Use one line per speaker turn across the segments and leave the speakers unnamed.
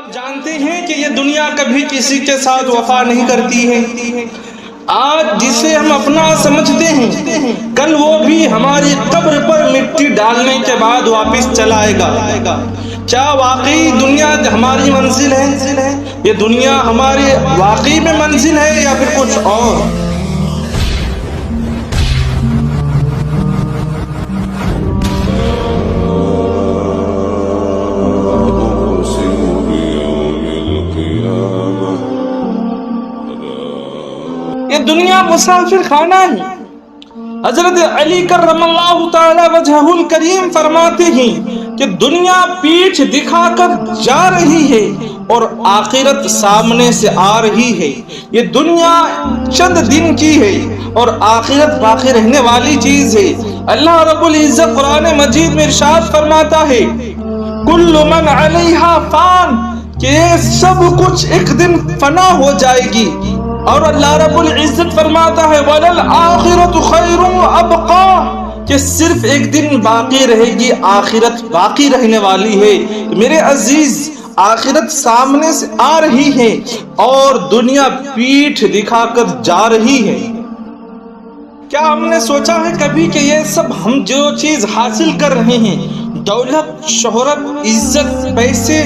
آپ جانتے ہیں کہ یہ دنیا کبھی کسی کے ساتھ وفا نہیں کرتی ہے۔ آج جسے ہم اپنا سمجھتے ہیں کل وہ بھی ہماری قبر پر مٹی ڈالنے کے بعد واپس چلا آئے گا۔ کیا واقعی دنیا ہماری منزل ہے؟ یہ دنیا ہماری واقعی میں منزل ہے یا پھر کچھ اور؟ یہ دنیا مسافر خانہ ہے۔ حضرت علی کرم اللہ تعالی وجہہ الکریم فرماتے ہیں کہ دنیا پیٹھ دکھا کر جا رہی ہے اور آخرت سامنے سے آ رہی ہے۔ یہ دنیا چند دن کی ہے اور آخرت باقی رہنے والی چیز ہے۔ اللہ رب العزت قرآن مجید میں ارشاد فرماتا ہے کل من علیہا فان، کہ سب کچھ ایک دن فنا ہو جائے گی۔ اور اللہ رب العزت فرماتا ہے وَلَلْآخِرَةُ خَيْرٌ وَأَبْقَىٰ، کہ صرف ایک دن باقی رہے گی، آخرت باقی رہنے والی ہے۔ میرے عزیز، آخرت سامنے سے آ رہی ہے اور دنیا پیٹھ دکھا کر جا رہی ہے۔ کیا ہم نے سوچا ہے کبھی کہ یہ سب ہم جو چیز حاصل کر رہے ہیں، دولت، شہرت، عزت، پیسے،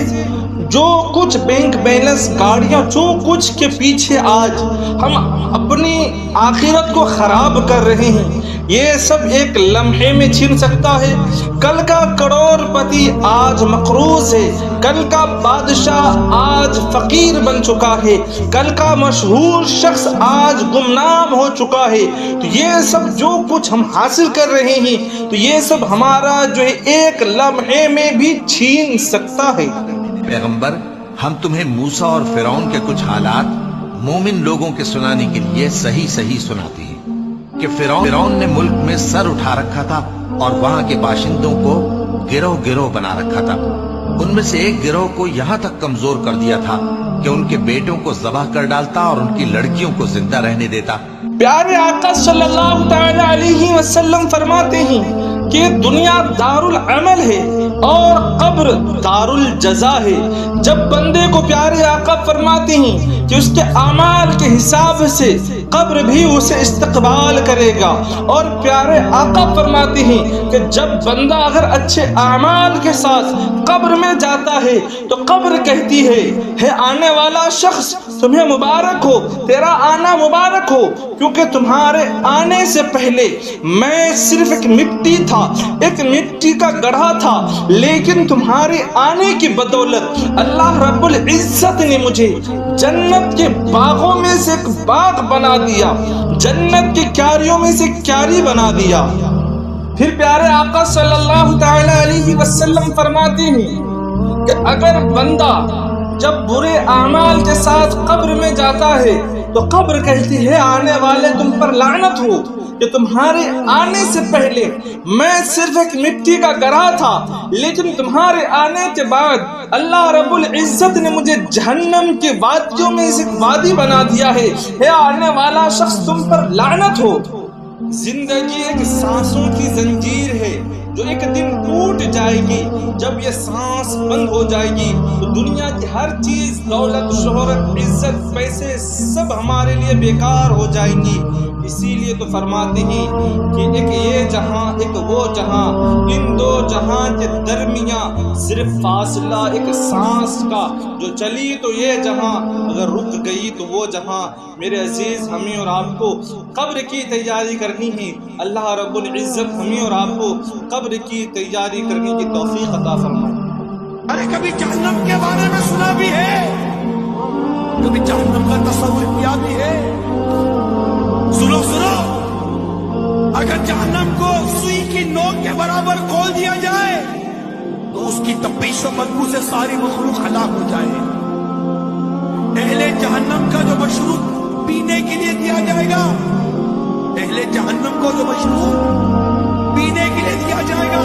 جو کچھ بینک بیلنس، گاڑیاں، جو کچھ کے پیچھے آج ہم اپنی آخرت کو خراب کر رہے ہیں، یہ سب ایک لمحے میں چھن سکتا ہے۔ کل کا کروڑ پتی آج مقروض ہے، کل کا بادشاہ آج فقیر بن چکا ہے، کل کا مشہور شخص آج گمنام ہو چکا ہے۔ تو یہ سب جو کچھ ہم حاصل کر رہے ہیں، تو یہ سب ہمارا جو ہے ایک لمحے میں بھی چھین سکتا ہے۔
پیغمبر، ہم تمہیں موسیٰ اور فرعون کے کچھ حالات مومن لوگوں کے سنانے کے لیے صحیح سناتے ہیں کہ فرعون نے ملک میں سر اٹھا رکھا تھا اور وہاں کے باشندوں کو گروہ بنا رکھا تھا۔ ان میں سے ایک گروہ کو یہاں تک کمزور کر دیا تھا کہ ان کے بیٹوں کو ذبح کر ڈالتا اور ان کی لڑکیوں کو زندہ رہنے دیتا۔
پیارے آقا صلی اللہ تعالی علیہ وسلم فرماتے ہیں کہ دنیا دار العمل ہے اور قبر دار الجزا ہے۔ جب بندے کو پیارے آقا فرماتے ہیں کہ اس کے اعمال کے حساب سے قبر بھی اسے استقبال کرے گا، اور پیارے آقا فرماتے ہیں کہ جب بندہ اگر اچھے اعمال کے ساتھ قبر میں جاتا ہے تو قبر کہتی ہے آنے والا شخص تمہیں مبارک ہو، تیرا آنا مبارک ہو، کیونکہ تمہارے آنے سے پہلے میں صرف ایک مٹی تھا، ایک مٹی کا گڑھا تھا، لیکن تمہارے آنے کی بدولت اللہ رب العزت نے مجھے جنت کے باغوں میں سے ایک باغ بنا دیا، جنت کی کیاریوں میں سے کیاری بنا دیا۔ پھر پیارے آقا صلی اللہ تعالی علیہ وسلم فرماتے ہیں کہ اگر بندہ جب برے اعمال کے ساتھ قبر میں جاتا ہے تو قبر کہتی ہے آنے والے تم پر لعنت ہو کہ تمہارے آنے سے پہلے میں صرف ایک مٹی کا گڑھا تھا، لیکن تمہارے آنے کے بعد اللہ رب العزت نے مجھے جہنم کی وادیوں میں سے ایک وادی بنا دیا ہے، آنے والا شخص تم پر لعنت ہو۔ زندگی ایک سانسوں کی زنجیر ہے جو ایک دن ٹوٹ جائے گی۔ جب یہ سانس بند ہو جائے گی تو دنیا کی ہر چیز، دولت، شہرت، عزت، پیسے، سب ہمارے لیے بیکار ہو جائیں گی۔ اسی لیے تو فرماتے ہیں کہ ایک یہ جہاں ایک وہ جہاں، ان دو جہاں کے درمیان صرف فاصلہ ایک سانس کا، جو چلی تو یہ جہاں اگر رک گئی تو وہ جہاں۔ میرے عزیز، ہمیں اور آپ کو قبر کی تیاری کرنی ہے۔ اللہ رب العزت ہمیں اور آپ کو قبر کی تیاری کرنے کی توفیق عطا فرمائے۔
ارے کبھی جہنم کے بارے میں سنا بھی ہے، کبھی جہنم کا تصور کیا بھی ہے۔ سنو اگر جہنم کو سوئی کی نوک کے برابر کھول دیا جائے تو اس کی تپش و بدبو سے ساری مخلوق ہلاک ہو جائے۔ اہل جہنم کا جو مشروب پینے کے لیے دیا جائے گا، اہل جہنم کو جو مشروب پینے کے لیے دیا جائے گا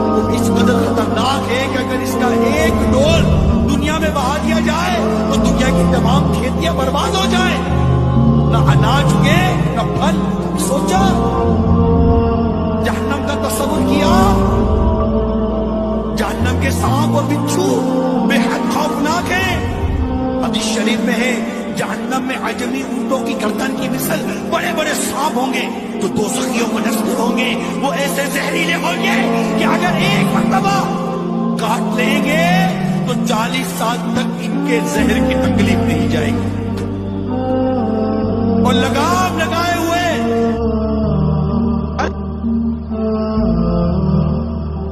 وہ اس قدر خطرناک ہے کہ اگر اس کا ایک ڈول دنیا میں بہا دیا جائے تو دنیا کی تمام کھیتیاں برباد ہو جائیں، نہ اناج اگے نہ پھل۔ سوچا جہنم کا تصور کیا، جہنم کے سانپ اور بچھو بے حد خوفناک ہیں۔ جہنم میں عجمی اونٹوں کی گردن کی مثل بڑے بڑے سانپ ہوں گے جو دوزخیوں کو نسل ہوں گے. وہ ایسے زہریلے ہوں گے کہ اگر ایک مرتبہ کاٹ لیں گے تو 40 سال تک ان کے زہر کی تکلیف نہیں جائے گی.